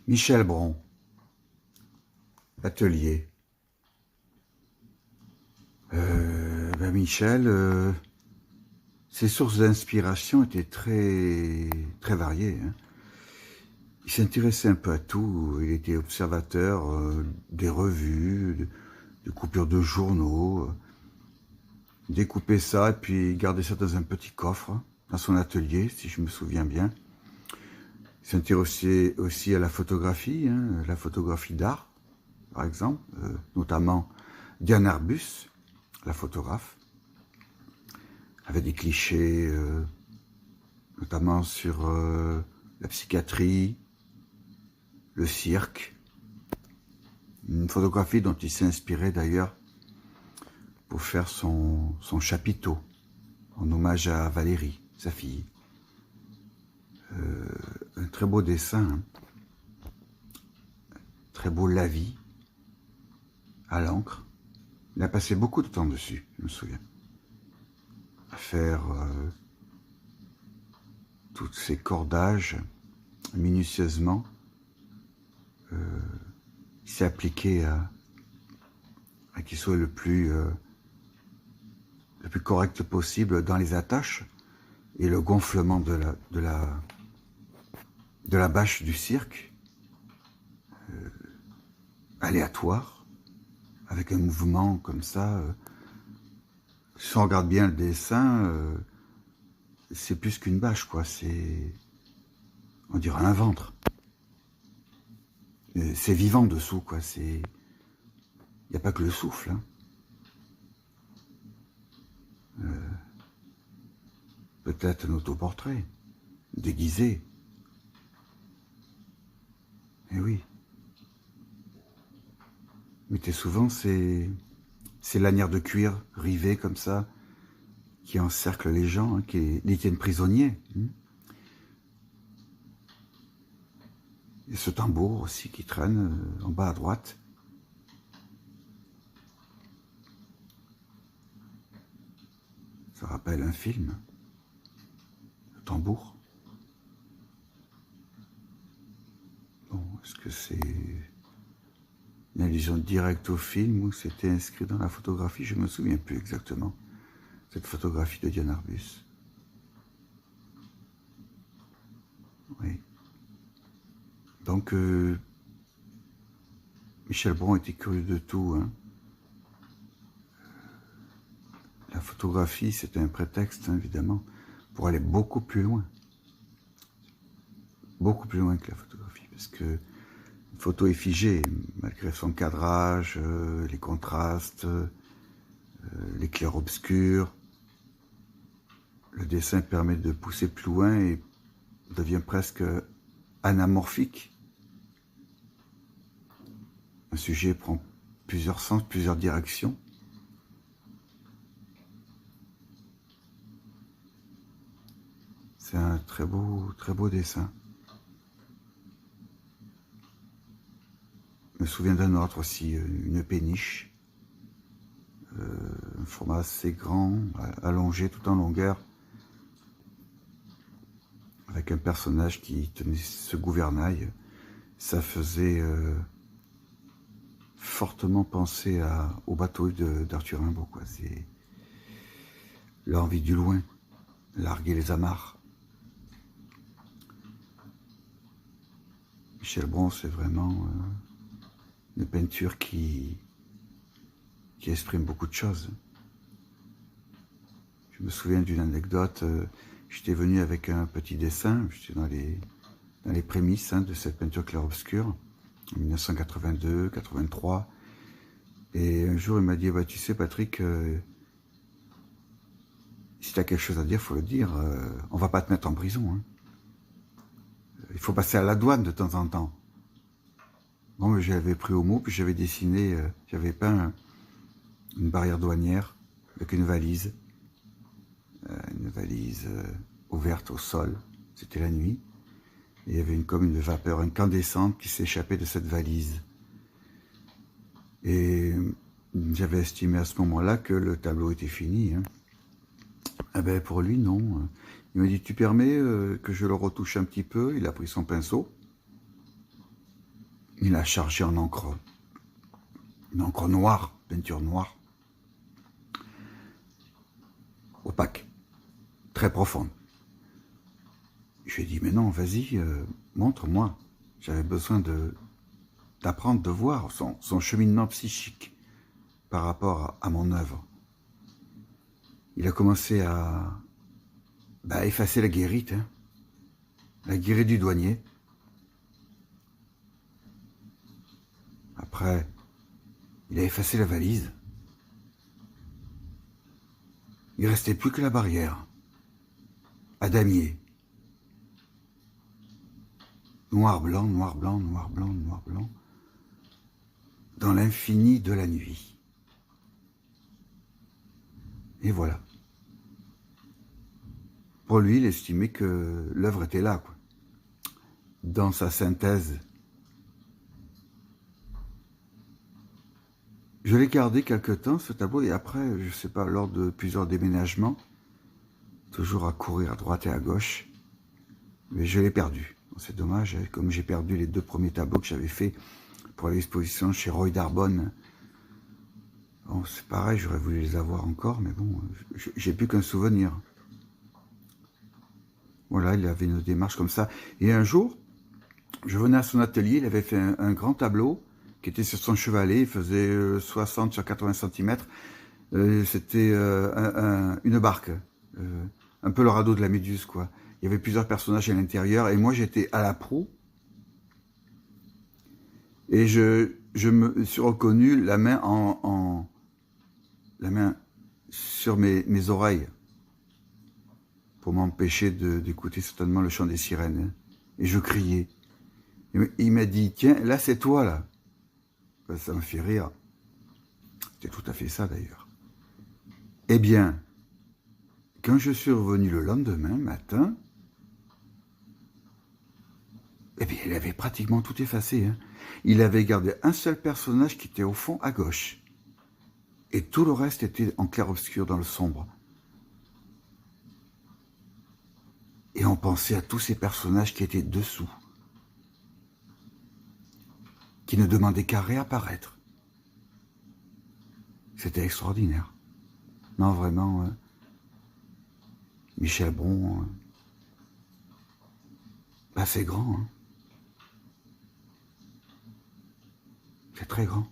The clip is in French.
Michel Bron, atelier. Michel, ses sources d'inspiration étaient très variées, hein. Il s'intéressait un peu à tout. Il était observateur des revues, de coupures de journaux. Découpait ça et puis gardait ça dans un petit coffre, hein, dans son atelier, si je me souviens bien. Il s'intéressait aussi à la photographie, hein, la photographie d'art, par exemple, notamment Diane Arbus, la photographe, avait des clichés, notamment sur la psychiatrie, le cirque, une photographie dont il s'est inspiré d'ailleurs pour faire son chapiteau, en hommage à Valérie, sa fille. Un très beau dessin, hein. Très beau lavis, à l'encre. Il a passé beaucoup de temps dessus, je me souviens, à faire tous ces cordages minutieusement. Il s'est appliqué à qu'il soit le plus correct possible dans les attaches et le gonflement de la bâche du cirque, aléatoire, avec un mouvement comme ça. Si on regarde bien le dessin, c'est plus qu'une bâche, quoi. C'est, on dirait un ventre. C'est vivant dessous, quoi. C'est, il n'y a pas que le souffle, hein. Peut-être un autoportrait, déguisé. Eh oui. Mais t'es souvent ces lanières de cuir rivées comme ça, qui encerclent les gens, hein, qui les tiennent prisonniers. Et ce tambour aussi qui traîne en bas à droite. Ça rappelle un film. Le tambour. Bon, est-ce que c'est une allusion directe au film ou c'était inscrit dans la photographie? Je ne me souviens plus exactement. Cette photographie de Diane Arbus. Oui. Donc, Michel Bron était curieux de tout, hein. La photographie, c'était un prétexte, hein, évidemment, pour aller beaucoup plus loin. Beaucoup plus loin que la photographie, parce que une photo est figée, malgré son cadrage, les contrastes, les clairs-obscurs. Le dessin permet de pousser plus loin et devient presque anamorphique. Un sujet prend plusieurs sens, plusieurs directions. C'est un très beau dessin. Je me souviens d'un autre aussi, une péniche. Un format assez grand, allongé tout en longueur, avec un personnage qui tenait ce gouvernail. Ça faisait fortement penser au bateau d'Arthur Rimbaud, quoi. C'est l'envie du loin, larguer les amarres. Michel Bron, c'est vraiment une peinture qui exprime beaucoup de choses. Je me souviens d'une anecdote, j'étais venu avec un petit dessin, j'étais dans les prémices, hein, de cette peinture clair-obscur, en 1982, 83, et un jour il m'a dit, bah, tu sais Patrick, si tu as quelque chose à dire, il faut le dire, on va pas te mettre en prison, hein. Il faut passer à la douane de temps en temps. Bon, j'avais pris au mot, puis j'avais dessiné, j'avais peint une barrière douanière avec une valise ouverte au sol. C'était la nuit. Et il y avait comme une vapeur incandescente qui s'échappait de cette valise. Et j'avais estimé à ce moment-là que le tableau était fini, hein. Eh ben pour lui, non. Il m'a dit, tu permets que je le retouche un petit peu? Il a pris son pinceau. Il a chargé en encre, une encre noire, peinture noire, opaque, très profonde. Je lui ai dit, mais non, vas-y, montre-moi. J'avais besoin d'apprendre, de voir son cheminement psychique par rapport à mon œuvre. Il a commencé à effacer la guérite, hein, la guérite du douanier. Après, il a effacé la valise. Il ne restait plus que la barrière, à damier. Noir, blanc, noir, blanc, noir, blanc, noir, blanc, dans l'infini de la nuit. Et voilà. Pour lui, il estimait que l'œuvre était là, quoi. Dans sa synthèse. Je l'ai gardé quelque temps, ce tableau, et après, je ne sais pas, lors de plusieurs déménagements, toujours à courir à droite et à gauche, mais je l'ai perdu. C'est dommage, comme j'ai perdu les 2 premiers tableaux que j'avais fait pour l'exposition chez Roy Darbonne. Bon, c'est pareil, j'aurais voulu les avoir encore, mais bon, j'ai plus qu'un souvenir. Voilà, il avait une démarche comme ça. Et un jour, je venais à son atelier, il avait fait un grand tableau qui était sur son chevalet, il faisait 60 sur 80 cm. C'était une barque, un peu le radeau de la Méduse, quoi. Il y avait plusieurs personnages à l'intérieur, et moi j'étais à la proue. Et je me suis reconnu la main la main sur mes oreilles, pour m'empêcher d'écouter certainement le chant des sirènes. Et je criais. Et il m'a dit, tiens, là c'est toi, là. Ça me fait rire. C'était tout à fait ça, d'ailleurs. Eh bien, quand je suis revenu le lendemain matin, eh bien, il avait pratiquement tout effacé, hein. Il avait gardé un seul personnage qui était au fond à gauche. Et tout le reste était en clair-obscur dans le sombre. Et on pensait à tous ces personnages qui étaient dessous, qui ne demandaient qu'à réapparaître. C'était extraordinaire. Non, vraiment, Michel Bron, c'est grand, hein. C'est très grand.